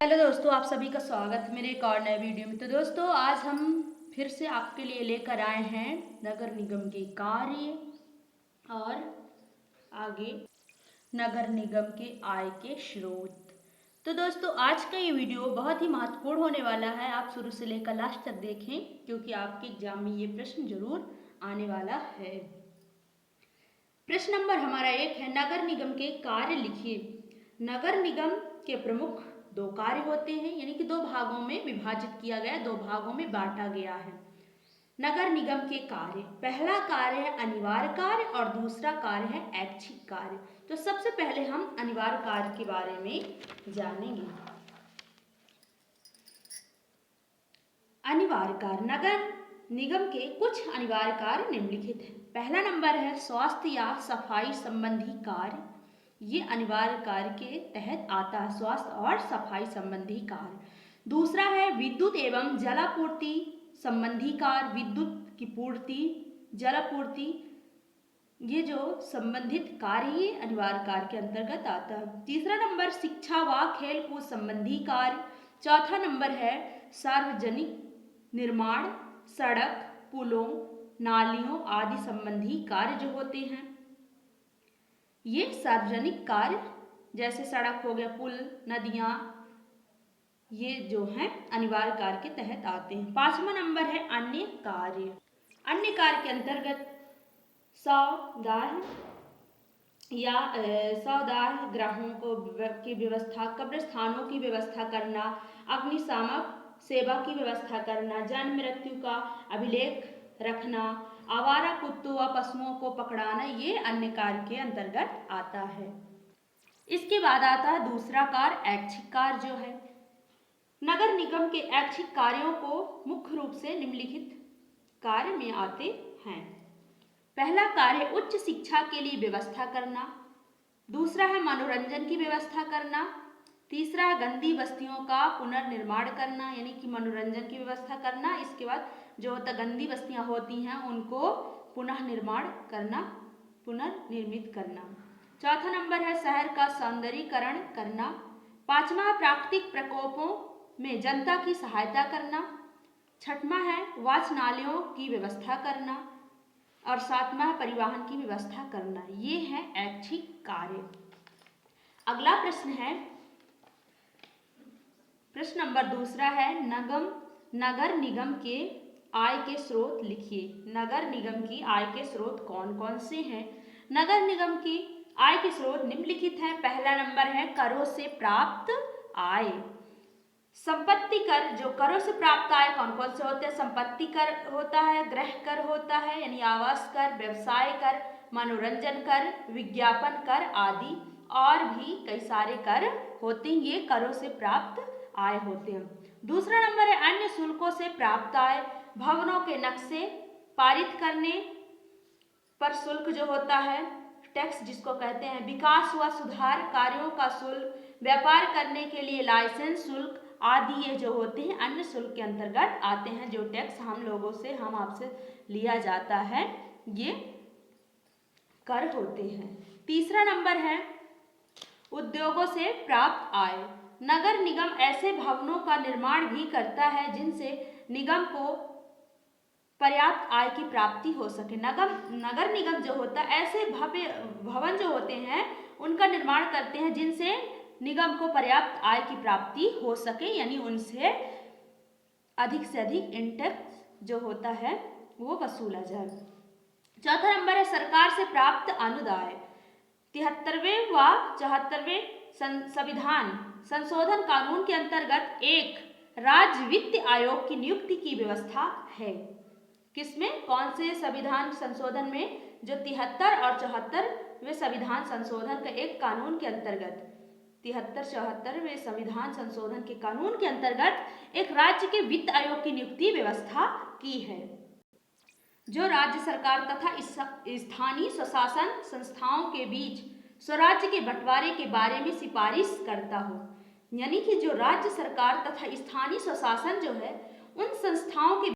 Hello दोस्तों, आप सभी का स्वागत है मेरे एक और नए वीडियो में। तो दोस्तों, आज हम फिर से आपके लिए लेकर आए हैं नगर निगम के कार्य और आगे नगर निगम के आय के स्रोत। तो दोस्तों, आज का ये वीडियो बहुत ही महत्वपूर्ण होने वाला है। आप शुरू से लेकर लास्ट तक देखें, क्योंकि आपके एग्जाम में ये प्रश्न जरूर आने वाला है। प्रश्न नंबर हमारा 1 है, नगर निगम के कार्य लिखिए। नगर निगम के प्रमुख 2 कार्य होते हैं, यानी कि 2 भागों में विभाजित किया गया, 2 भागों में बांटा गया है। नगर निगम के कार्य, पहला कार्य है अनिवार्य कार्य और दूसरा कार्य है ऐच्छिक कार्य। तो सबसे पहले हम अनिवार्य कार्य के बारे में जानेंगे। अनिवार्य कार्य, नगर निगम के कुछ अनिवार्य कार्य निम्नलिखित हैं। पहला नंबर है स्वास्थ्य या सफाई संबंधी कार्य। ये अनिवार्य कार्य के तहत आता है, स्वास्थ्य और सफाई संबंधी कार्य। दूसरा है विद्युत एवं जलापूर्ति संबंधी कार्य, विद्युत की पूर्ति, जलापूर्ति, ये जो संबंधित कार्य ये अनिवार्य कार्य के अंतर्गत आता है। तीसरा नंबर शिक्षा व खेलकूद संबंधी कार्य। चौथा नंबर है सार्वजनिक निर्माण, सड़क, पुलों, नालियों आदि संबंधी कार्य जो होते हैं, ये सार्वजनिक कार्य जैसे सड़क हो गया, पुल, नदियां, ये जो हैं अनिवार्य कार्य के तहत आते हैं। 5वां नंबर है अन्य कार्य। अन्य कार्य के अंतर्गत सौदाह ग्रहों की व्यवस्था, कब्रिस्तानों की व्यवस्था करना, अग्निशामक सेवा की व्यवस्था करना, जन्म मृत्यु का अभिलेख रखना, आवारा कुत्तों व पशुओं को पकड़ाना, ये अन्य कार्य के अंतर्गत आता है। इसके बाद आता है दूसरा कार्य ऐच्छिक कार्य जो है। नगर निगम के ऐच्छिक कार्यों को मुख्य रूप से निम्नलिखित कार्य में आते हैं। पहला कार्य उच्च शिक्षा के लिए व्यवस्था करना, दूसरा है मनोरंजन की व्यवस्था करना, तीसरा है गंदी बस्तियों का पुनर्निर्माण करना, यानी कि मनोरंजन की व्यवस्था करना। इसके बाद जो होता गंदी बस्तियां होती हैं उनको पुनः निर्माण करना, पुनर्निर्मित करना। चौथा नंबर है शहर का सौंदर्यीकरण करना। 5वां प्राकृतिक प्रकोपों में जनता की सहायता करना। 6वां है वाचनालयों की व्यवस्था करना और 7वां है परिवहन की व्यवस्था करना। ये है ऐच्छिक कार्य। अगला प्रश्न है, प्रश्न नंबर 2 है नगर निगम के आय के स्रोत लिखिए। नगर निगम की आय के स्रोत कौन कौन से हैं? नगर निगम की आय के स्रोत निम्नलिखित हैं। पहला नंबर है करों से प्राप्त आय। संपत्ति कर, जो करों से प्राप्त आय कौन कौन से होते हैं? संपत्ति कर होता है, गृह कर होता है यानी आवास कर, व्यवसाय कर, मनोरंजन कर, विज्ञापन कर आदि, और भी कई सारे कर होते हैं। ये करों से प्राप्त आय होते हैं। दूसरा नंबर है अन्य शुल्कों से प्राप्त आय। भवनों के नक्शे पारित करने पर शुल्क जो होता है, टैक्स जिसको कहते हैं, विकास व सुधार कार्यों का शुल्क, व्यापार करने के लिए लाइसेंस शुल्क आदि, ये जो होते हैं अन्य शुल्क के अंतर्गत आते हैं। जो टैक्स हम लोगों से, हम आपसे लिया जाता है, ये कर होते हैं। तीसरा नंबर है उद्योगों से प्राप्त आय। नगर निगम ऐसे भवनों का निर्माण भी करता है जिनसे निगम को पर्याप्त आय की प्राप्ति हो सके। नगर निगम जो होता है ऐसे भव्य भवन जो होते हैं उनका निर्माण करते हैं जिनसे निगम को पर्याप्त आय की प्राप्ति हो सके, यानी उनसे अधिक से अधिक इंटैक्स जो होता है वो वसूला जाए। चौथा नंबर है सरकार से प्राप्त अनुदान। 73वें व 74वें संविधान संशोधन कानून के अंतर्गत एक राज्य वित्त आयोग की नियुक्ति की व्यवस्था है। किसमें? कौन से संविधान संशोधन में? जो 73 और 74वें संविधान संशोधन का एक कानून के अंतर्गत, 73-74वें संविधान संशोधन के कानून के अंतर्गत एक राज्य के वित्त आयोग की नियुक्ति व्यवस्था की है, जो राज्य सरकार तथा स्थानीय स्वशासन संस्थाओं के बीच स्वराज्य के बंटवारे के बारे में सिफारिश करता हो। यानी कि जो राज्य सरकार तथा स्थानीय स्वशासन जो है उन संस्थाओं के